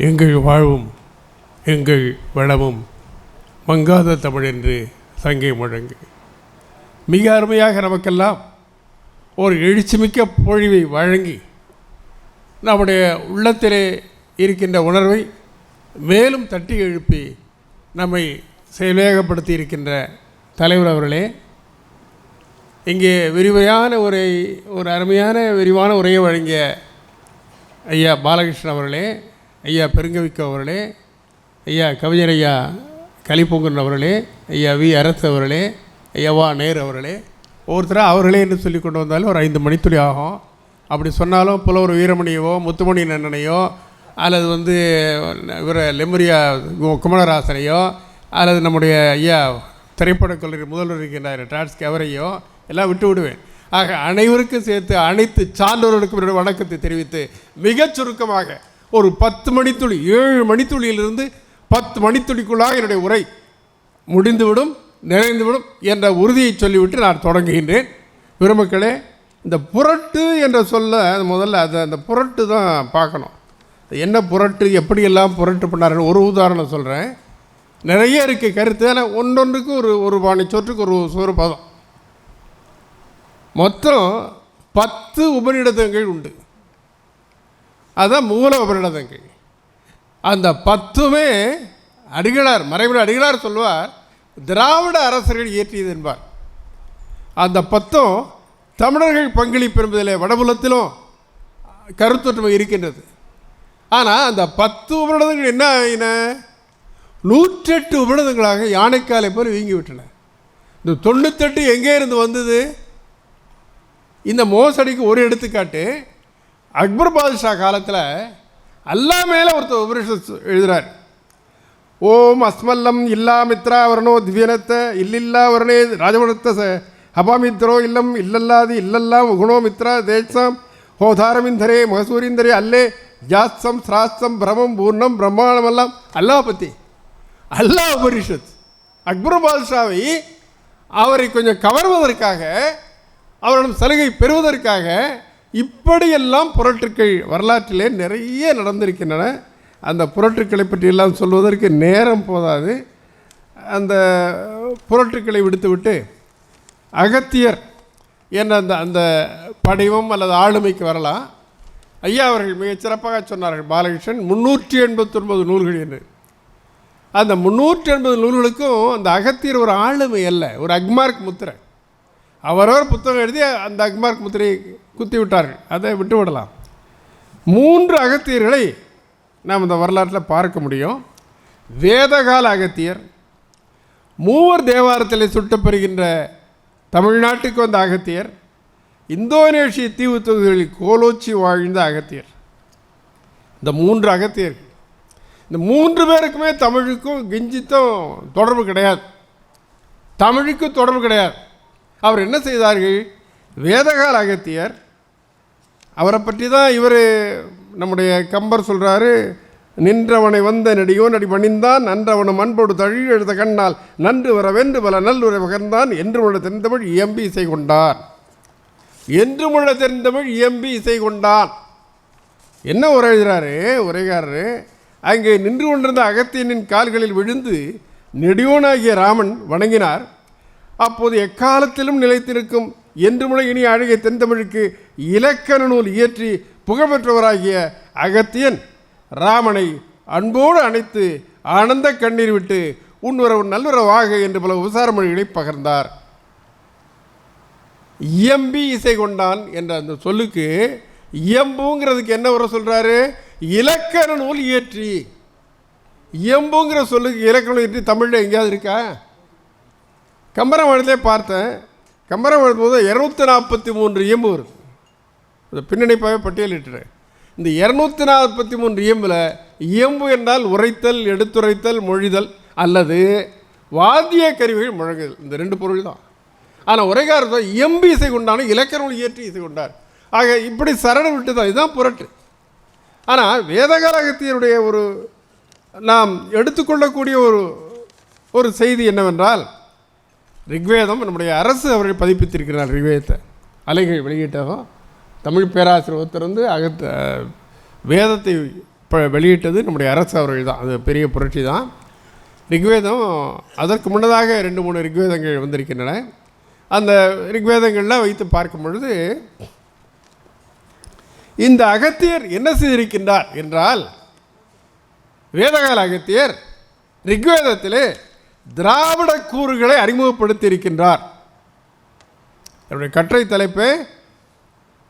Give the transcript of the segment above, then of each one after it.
எங்கள் வாழ்வும் எங்கள் வளமும் மங்காத தமிழ் என்று சங்கை முழங்கு. மிக அருமையாக நமக்கெல்லாம் ஒரு எழுச்சிமிக்க பொழிவை வழங்கி நம்முடைய உள்ளத்திலே இருக்கின்ற உணர்வை மேலும் தட்டி எழுப்பி நம்மை செயல்வேகப்படுத்தி இருக்கின்ற தலைவர் அவர்களே, இங்கே விரிவான ஒரு அருமையான விரிவான உரையை வழங்கிய ஐயா பாலகிருஷ்ணன் அவர்களே, ஐயா பெருங்கவிக்கு அவர்களே, ஐயா கவிஞர் ஐயா கலிப்பொங்கன் அவர்களே, ஐயா வி அரசு அவர்களே, ஐயா வா நேரு அவர்களே, ஒவ்வொருத்தராக அவர்களே என்று சொல்லி கொண்டு வந்தாலும் ஒரு 5 மணித்துளி ஆகும். அப்படி சொன்னாலும் புலவர் வீரமணியவோ முத்துமணி நன்னனையோ அல்லது இவர லெமுரியா குமரராசனையோ அல்லது நம்முடைய ஐயா திரைப்படக் கல்லூரி முதல்வர் இருக்கின்ற டாட்ஸ்கி அவரையோ எல்லாம் விட்டு விடுவேன். ஆக அனைவருக்கும் சேர்த்து அனைத்து சான்றோர்களுக்கும் வணக்கத்தை தெரிவித்து மிகச் சுருக்கமாக ஒரு 10 மணித்துளி 7 மணித்துளியிலிருந்து 10 மணித்துளிக்குள்ளாக என்னுடைய உரை முடிந்துவிடும், நிறைந்துவிடும் என்ற உறுதியை சொல்லிவிட்டு நான் தொடங்குகின்றேன். பெருமக்களே, இந்த புரட்டு என்ற சொல்ல முதல்ல அந்த புரட்டு தான் பார்க்கணும். என்ன புரட்டு, எப்படியெல்லாம் புரட்டு பண்ணாருன்னு ஒரு உதாரணம் சொல்கிறேன். நிறைய இருக்குது கருத்து. ஆனால் ஒன்றொன்றுக்கு ஒரு பாணி சொற்றுக்கு ஒரு பதம். மொத்தம் 10 உபநிடதங்கள் உண்டு. அதுதான் மூல உபநிடதங்கள். அந்த 10மே அடிகளார், மறைமலை அடிகளார் சொல்வார், திராவிட அரசர்கள் இயற்றியது என்பார். அந்த 10ம் தமிழர்கள் பங்களிப்பு என்பதில் வடபுலத்திலும் கருத்தொற்றுமை இருக்கின்றது. ஆனால் அந்த 10 உபநிடதங்கள் என்ன ஆகின? 108 உபநிடதங்களாக யானைக்காலை போல் வீங்கிவிட்டன. இந்த 98 எங்கே இருந்து வந்தது? இந்த மோசடிக்கு ஒரு எடுத்துக்காட்டு. அக்பர் பாதுஷா காலத்தில் அல்லா மேலே ஒருத்தர் உபனிஷத் எழுதுகிறார். ஓம் அஸ்மல்லம் இல்லா மித்ரா வரணோ திவ்யனத்தை இல்லில்லா வரணே ராஜவனத்த ஹபாமித்ரோ இல்லம் இல்லல்லாதி இல்லல்லாம் குணோ மித்ரா தேசம் ஹோதாரமிந்தரே மகசூரிந்தரே அல்லே ஜாஸ்தம் சிராஸ்தம் பிரமம் பூர்ணம் பிரம்மாண்டமெல்லாம் அல்லாஹ் பற்றி அல்லாஹ் உபனிஷத். அக்பர் பாதுஷாவை அவரை கொஞ்சம் கவர்வதற்காக, அவரிடம் சலுகை பெறுவதற்காக இப்படியெல்லாம் புரட்டுக்கள் வரலாற்றிலே நிறைய நடந்திருக்கின்றன. அந்த புரட்டுக்களை பற்றியெல்லாம் சொல்வதற்கு நேரம் போதாது. அந்த புரட்டுக்களை விடுத்துவிட்டு அகத்தியர் என்ற அந்த படிவம் அல்லது ஆளுமைக்கு வரலாம். ஐயா அவர்கள் மிகச் சிறப்பாக சொன்னார்கள், பாலகிருஷ்ணன் 389 நூல்கள் என்று. அந்த 380 நூல்களுக்கும் அந்த அகத்தியர் ஒரு ஆளுமை அல்ல, ஒரு அக்மார்க் முத்திரை. அவரவர் புத்தகம் எழுதி அந்த அக்மார்க் முத்திரையை குத்தி விட்டார்கள். அதை விட்டு விடலாம். 3 அகத்தியர்களை நாம் இந்த வரலாற்றில் பார்க்க முடியும். வேதகால அகத்தியர், மூவர் தேவாரத்தில் சுட்டப்பெறுகின்ற தமிழ்நாட்டுக்கு வந்த அகத்தியர், இந்தோனேஷிய தீவு தொகுதிகளில் கோலோச்சி வாழ்ந்த அகத்தியர். இந்த 3 அகத்தியர்கள், இந்த 3 பேருக்குமே தமிழுக்கும் கிஞ்சித்தும் தொடர்பு கிடையாது. தமிழுக்கும் தொடர்பு கிடையாது. அவர் என்ன செய்தார்கள்? வேதகால அகத்தியர், அவரை பற்றி தான் இவர் நம்முடைய கம்பர் சொல்கிறாரு, நின்றவனை வந்த நெடியோ நடி பணிந்தான் நன்றவனும் அன்போடு தழில் எழுத கண்ணால் நன்று வர வென்று பல நல்லுரை பகர்ந்தான் என்று முள்ள தென்தமிழ் இயம்பி இசை கொண்டான். என்று முள்ள தென்தமிழ் இயம்பி இசை கொண்டான். என்ன உரை எழுதுகிறாரு உரைகாரரு? அங்கே நின்று கொண்டிருந்த அகத்தியனின் கால்களில் விழுந்து நெடியோனாகிய ராமன் வணங்கினார். அப்போது எக்காலத்திலும் நிலைத்திருக்கும் என்று முளை இனி அழகிய தென்தமிழுக்கு இலக்கண நூல் இயற்றி புகழ்பெற்றவராகிய அகத்தியன் ராமனை அன்போடு அணைத்து ஆனந்த கண்ணீர் விட்டு உன்னுறவு நல்லுறவாக என்று பல உபசார மொழிகளை பகர்ந்தார். இயம்பி இசை கொண்டான் என்ற அந்த சொல்லுக்கு இயம்புங்கிறதுக்கு என்ன உரை சொல்கிறாரு? இலக்கண நூல் இயற்றி. இயம்புங்கிற சொல்லுக்கு இலக்கண நூல் இயற்றி தமிழில் எங்கேயாவது இருக்கா? கம்பராமாயணத்திலே பார்த்தேன். கம்பராமாயணம் போது 243 இயம்பு வருது. அதை பின்னணிப்பாகவே பட்டியலிட்டுறேன். இந்த 243 இயம்பில் இயம்பு என்றால் உரைத்தல், எடுத்துரைத்தல், மொழிதல் அல்லது வாத்திய கருவிகள் முழங்குதல், இந்த 2 பொருள் தான். ஆனால் உரைகாரர் இயம்பு இசை கொண்டான இலக்கண நூல் இயற்றி இசை கொண்டார். ஆக இப்படி சரணம் விட்டு தான் இதுதான் புரட்டு. ஆனால் வேதகால அகத்தியருடைய நாம் எடுத்துக்கொள்ளக்கூடிய ஒரு செய்தி என்னவென்றால், ரிக்வேதம் நம்முடைய அரசு அவர்கள் பதிப்பித்திருக்கிறார். ரிக்வேதத்தை அலைகள் வெளியிட்டதும் தமிழ் பேராசிரியர் ஒருத்தர் வேதத்தை வெளியிட்டது நம்முடைய அரசு அவர்கள் தான். அது பெரிய புரட்சி தான். ரிக்வேதம் அதற்கு முன்னதாக 2-3 ரிக்வேதங்கள் வந்திருக்கின்றன. அந்த ரிக்வேதங்கள்லாம் வைத்து பார்க்கும் பொழுது இந்த அகத்தியர் என்ன செய்திருக்கின்றார் என்றால், வேதகால அகத்தியர் ரிக்வேதத்திலே திராவிட கூறுகளை அறிமுகப்படுத்தி இருக்கின்றார். என்னுடைய கட்டுரை தலைப்பு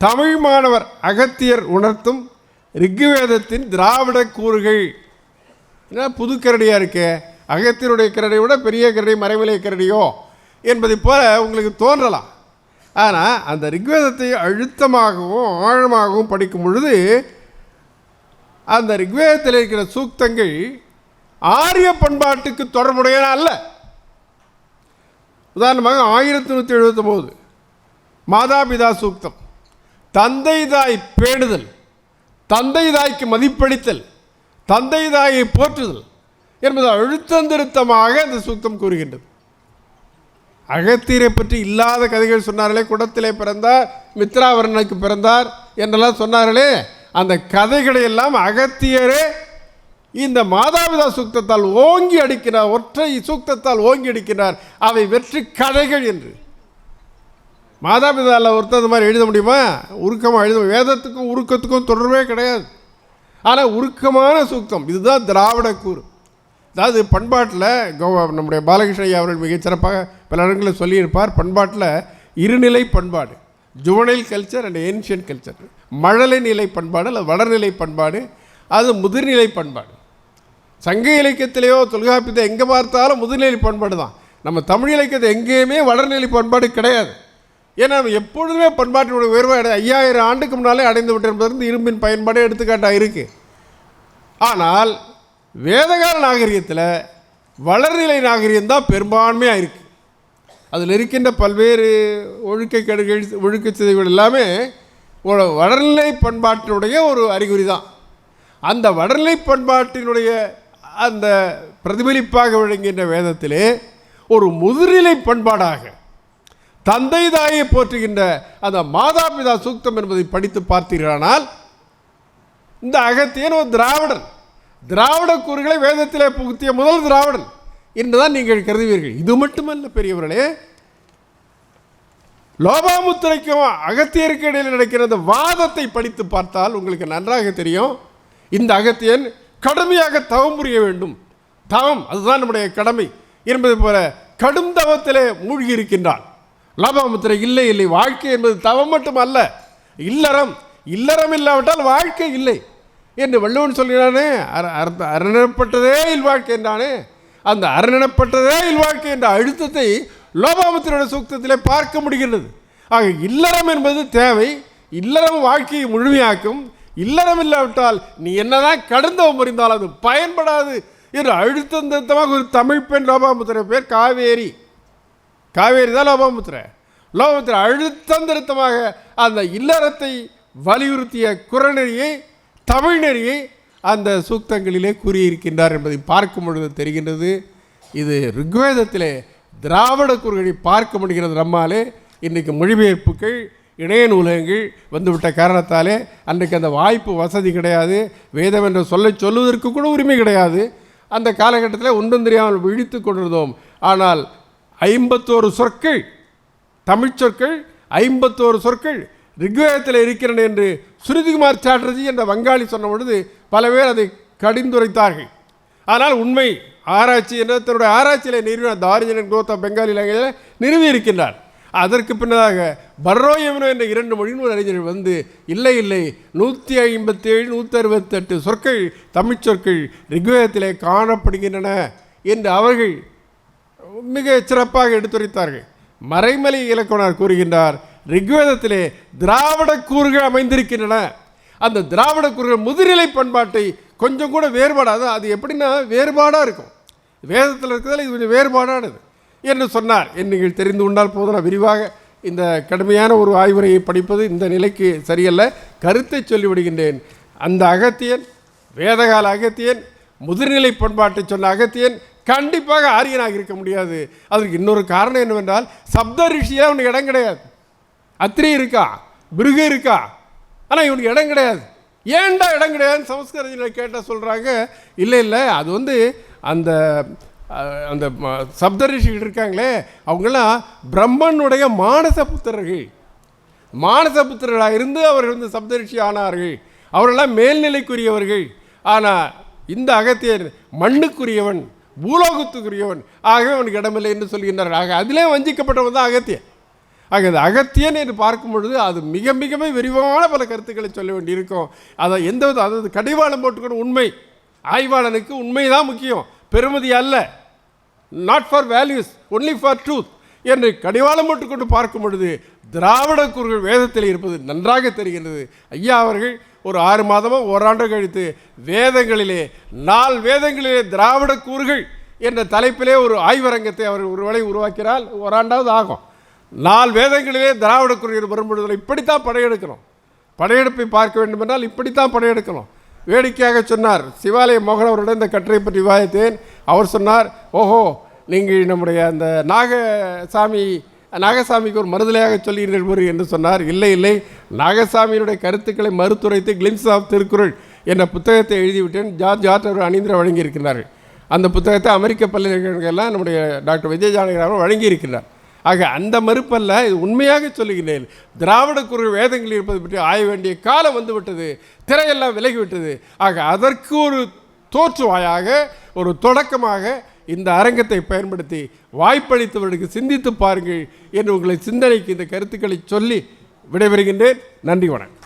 தமிழ் மாணவர் அகத்தியர் உணர்த்தும் ரிக்வேதத்தின் திராவிட கூறுகள். என்ன புது கரடியாக இருக்கே, அகத்தியருடைய கரடியை விட பெரிய கரடி மறைமலை கரடியோ என்பதை போல உங்களுக்கு தோன்றலாம். ஆனால் அந்த ரிக்வேதத்தை அழுத்தமாகவும் ஆழமாகவும் படிக்கும் பொழுது அந்த ரிக்வேதத்தில் இருக்கிற சூக்தங்கள் ஆரிய பண்பாட்டுக்கு தொடர்புடையன அல்ல. உதாரணமாக 1179 மாதாபிதா சூக்தம், தந்தை தாய் பேணுதல், தந்தை தாய்க்கு மதிப்பளித்தல், தந்தை தாயை போற்றுதல் என்பது அழுத்தந்திருத்தமாக அந்த சூக்தம் கூறுகின்றது. அகத்தியரை பற்றி இல்லாத கதைகள் சொன்னார்களே, குடத்திலே பிறந்தார், மித்ராவர்ணனுக்கு பிறந்தார் என்றெல்லாம் சொன்னார்களே, அந்த கதைகளை எல்லாம் அகத்தியரே இந்த மாதாபிதா சூக்தத்தால் ஓங்கி அடிக்கிறார், ஒற்றை சூக்தத்தால் ஓங்கி அடிக்கிறார். அவை வெற்றி கதைகள் என்று. மாதாபிதாவில் ஒருத்தர் மாதிரி எழுத முடியுமா? உருக்கமாக எழுத, வேதத்துக்கும் உருக்கத்துக்கும் தொடர்பே கிடையாது. ஆனால் உருக்கமான சூக்தம் இதுதான் திராவிட கூறு. அதாவது பண்பாட்டில் நம்முடைய பாலகிருஷ்ணய்யா அவர்கள் மிகச்சிறப்பாக பல இடங்களில் சொல்லியிருப்பார். பண்பாட்டில் இருநிலை பண்பாடு, juvenile culture and ancient culture. மழலை நிலை பண்பாடு அல்லது வளர்நிலை பண்பாடு, அது முதிர்நிலை பண்பாடு. சங்க இலக்கியத்திலேயோ தொல்காப்பியத்தை எங்கே பார்த்தாலும் முதிர்நிலை பண்பாடு தான். நம்ம தமிழ் இலக்கியத்தை எங்கேயுமே வளர்நிலை பண்பாடு கிடையாது. ஏன்னா நம்ம எப்பொழுதுமே பண்பாட்டினுடைய உயர்வாக 5000 ஆண்டுக்கு முன்னாலே அடைந்து விட்டிருப்பதிலிருந்து இரும்பின் பயன்பாடு எடுத்துக்காட்டாக இருக்குது. ஆனால் வேதகால நாகரிகத்தில் வளர்நிலை நாகரிகம் தான் பெரும்பான்மையாக இருக்குது. அதில் இருக்கின்ற பல்வேறு ஒழுக்கக்கேடுகள், ஒழுக்க சிதைவுகள் எல்லாமே வளர்நிலை பண்பாட்டினுடைய ஒரு அறிகுறி தான். அந்த வளர்நிலை பண்பாட்டினுடைய அந்த பிரதிபலிப்பாக விளங்குகின்ற வேதத்திலே ஒரு முதுநிலை பண்பாடாக தந்தை தாயை போற்றுகின்ற அந்த மாதாபிதா சூக்தம் என்பதை படித்து பார்த்தீர்களானால், இந்த அகத்தியன் ஒரு திராவிடன், திராவிட கூறுகளை வேதத்திலே புகுத்திய முதல் திராவிடன் என்றுதான் நீங்கள் கருதுவீர்கள். இது மட்டுமல்ல பெரியவர்களே, லோபாமுத்திரைக்கும் அகத்தியருக்கு இடையில் நடக்கிற அந்த வாதத்தை படித்து பார்த்தால் உங்களுக்கு நன்றாக தெரியும். இந்த அகத்தியன் கடுமையாக தவம் புரிய வேண்டும், தவம் அதுதான் நம்முடைய கடமை என்பது போல கடும் தவத்திலே மூழ்கி இருக்கின்றான். லோபாமுத்திரை இல்லை இல்லை, வாழ்க்கை என்பது தவம் மட்டும் அல்ல, இல்லறம், இல்லறம் இல்லாவிட்டால் வாழ்க்கை இல்லை என்று வள்ளுவன் சொல்கிறானே. அரணப்பட்டதே இல்வாழ்க்கை என்றானே. அந்த அரணப்பட்டதே இல்வாழ்க்கை என்ற அழுத்தத்தை லோபாமுத்திரையோட சூக்தத்திலே பார்க்க முடிகிறது. ஆக இல்லறம் என்பது தேவை, இல்லறம் வாழ்க்கையை முழுமையாக்கும், இல்லறம் இல்லாவிட்டால் நீ என்னதான் கடந்தவம் புரிந்தால் அது பயன்படாது என்று அழுத்தந்தமாக ஒரு தமிழ் பெண் லோபாமுத்திரை பேர் காவேரி. காவேரி தான் லோபாமுத்திரை. லோபாமுத்திரை அழுத்தந்திருத்தமாக அந்த இல்லறத்தை வலியுறுத்திய குறநெறியை, தமிழ் நெறியை அந்த சூக்தங்களிலே கூறியிருக்கின்றார் என்பதை பார்க்கும் பொழுது தெரிகின்றது. இது ரிக்வேதத்திலே திராவிட கூறுகளை பார்க்க முடிகிறது. நம்மாலே இன்றைக்கு மொழிபெயர்ப்புகள், இணைய நூலகங்கள் வந்துவிட்ட காரணத்தாலே அன்றைக்கு அந்த வாய்ப்பு வசதி கிடையாது. வேதம் என்ற சொல்லுவதற்கு கூட உரிமை கிடையாது. அந்த காலகட்டத்தில் ஒன்றும் தெரியாமல் விழித்து கொண்டிருந்தோம். ஆனால் 51 சொற்கள், தமிழ் சொற்கள் 51 சொற்கள் ரிக்வேதத்தில் இருக்கிறன என்று ஸ்ருதிகுமார் சாட்டர்ஜி என்ற வங்காளி சொன்ன பொழுது பல பேர் அதை கடிந்துரைத்தார்கள். ஆனால் உண்மை ஆராய்ச்சி என்ற தன்னுடைய ஆராய்ச்சியில் நிறுவன தாரிஜன் கோத்தா பெங்காலி லாங்குவேஜில் நிறுவி இருக்கின்றார். அதற்கு பின்னதாக பர்ரோயமினோ என்ற 2 மொழிநூல் அறிஞர்கள் வந்து இல்லை இல்லை 157 168 சொற்கள் தமிழ் சொற்கள் ரிக்வேதத்திலே காணப்படுகின்றன என்று அவர்கள் மிக சிறப்பாக எடுத்துரைத்தார்கள். மறைமலை இலக்கணர் கூறுகின்றார், ரிக்வேதத்திலே திராவிட கூறுகள் அமைந்திருக்கின்றன. அந்த திராவிட கூறுகள் முதுநிலை பண்பாட்டை கொஞ்சம் கூட வேறுபாடாது. அது எப்படின்னா வேறுபாடாக இருக்கும், வேதத்தில் இருக்கிறதால இது கொஞ்சம் வேறுபாடானது என்று சொன்னார். என்று நீங்கள் தெரிந்து கொண்டால் போதும். விரிவாக இந்த கடுமையான ஒரு ஆய்வுரையை படிப்பது இந்த நிலைக்கு சரியல்ல. கருத்தை சொல்லிவிடுகின்றேன். அந்த அகத்தியன், வேதகால அகத்தியன், முதுநிலை பண்பாட்டை சொன்ன அகத்தியன் கண்டிப்பாக ஆரியனாக இருக்க முடியாது. அதற்கு இன்னொரு காரணம் என்னவென்றால், சப்த ரிஷியாக அவனுக்கு இடம் கிடையாது. அத்திரி இருக்கா, பிருகு இருக்கா, ஆனால் இவனுக்கு இடம் கிடையாது. ஏன்டா இடம் கிடையாதுன்னு சமஸ்கிருதத்தில் கேட்டால் சொல்கிறாங்க, இல்லை இல்லை அது வந்து அந்த அந்த சப்தரிஷிகள் இருக்காங்களே அவங்களாம் பிரம்மனுடைய மானச புத்திரர்கள், மானச புத்திரர்களாக இருந்து அவர்கள் வந்து சப்தரிஷி ஆனார்கள், அவர்களெல்லாம் மேல்நிலைக்குரியவர்கள். ஆனால் இந்த அகத்தியர் மண்ணுக்குரியவன், பூலோகத்துக்குரியவன், ஆகவே அவனுக்கு இடமில்லை என்று சொல்கின்றார்கள். ஆக அதிலே வஞ்சிக்கப்பட்டவன் தான் அகத்தியன். ஆக இந்த அகத்தியன் என்று பார்க்கும் பொழுது அது மிக மிகவே விரிவான பல கருத்துக்களை சொல்ல வேண்டியிருக்கும். அதை எந்தவித அதாவது கடிவாளம் போட்டுக்கணும். உண்மை ஆய்வாளனுக்கு உண்மை தான் முக்கியம், பெருமதி அல்ல. Not for values, only for truth என்று கடிவாளம் போட்டுக்கொண்டு பார்க்கும் பொழுது திராவிட கூறுகள் வேதத்தில் இருப்பது நன்றாக தெரிகின்றது. ஐயா அவர்கள் ஒரு 6 மாதமோ ஓராண்டு கழித்து வேதங்களிலே 4 வேதங்களிலே திராவிட கூறுகள் என்ற தலைப்பிலே ஒரு ஆய்வரங்கத்தை அவர் ஒருவேளை உருவாக்கினால் ஓராண்டாவது ஆகும். 4 வேதங்களிலே திராவிட கூறுகள் வரும்பொழுது இப்படித்தான் படையெடுக்கணும். படையெடுப்பை பார்க்க வேண்டும் என்றால் இப்படித்தான் படையெடுக்கணும். வேடிக்கையாக சொன்னார், சிவாலய மோகன் அவருடைய இந்த கட்டுரை பற்றி விவாதித்தேன். அவர் சொன்னார், ஓஹோ நீங்கள் நம்முடைய அந்த நாகசாமிக்கு ஒரு மறுதலையாக சொல்கிறீர்கள் என்று சொன்னார். இல்லை இல்லை, நாகசாமியினுடைய கருத்துக்களை மறுத்துரைத்து கிளிம்ஸ் ஆஃப் திருக்குறள் என்ற புத்தகத்தை எழுதிவிட்டேன். ஜார்ஜ் அவர் அணிந்திர வழங்கியிருக்கிறார்கள். அந்த புத்தகத்தை அமெரிக்க பல்கலைக்கழகங்கள்லாம் நம்முடைய டாக்டர் விஜய் ஜானகிராமன் வழங்கியிருக்கிறார். ஆக அந்த மறுப்பல்ல, இது உண்மையாக சொல்லுகிறேன். திராவிட கூறுகள் வேதங்கள் இருப்பது பற்றி ஆய வேண்டிய காலம் வந்துவிட்டது, திரையெல்லாம் விலகிவிட்டது. ஆக அதற்கு ஒரு தோற்றுவாயாக, ஒரு தொடக்கமாக இந்த அரங்கத்தை பயன்படுத்தி வாய்ப்பளித்தவர்களுக்கு சிந்தித்து பாருங்கள் என்று உங்களை சிந்தனைக்கு இந்த கருத்துக்களை சொல்லி விடைபெறுகின்றேன். நன்றி, வணக்கம்.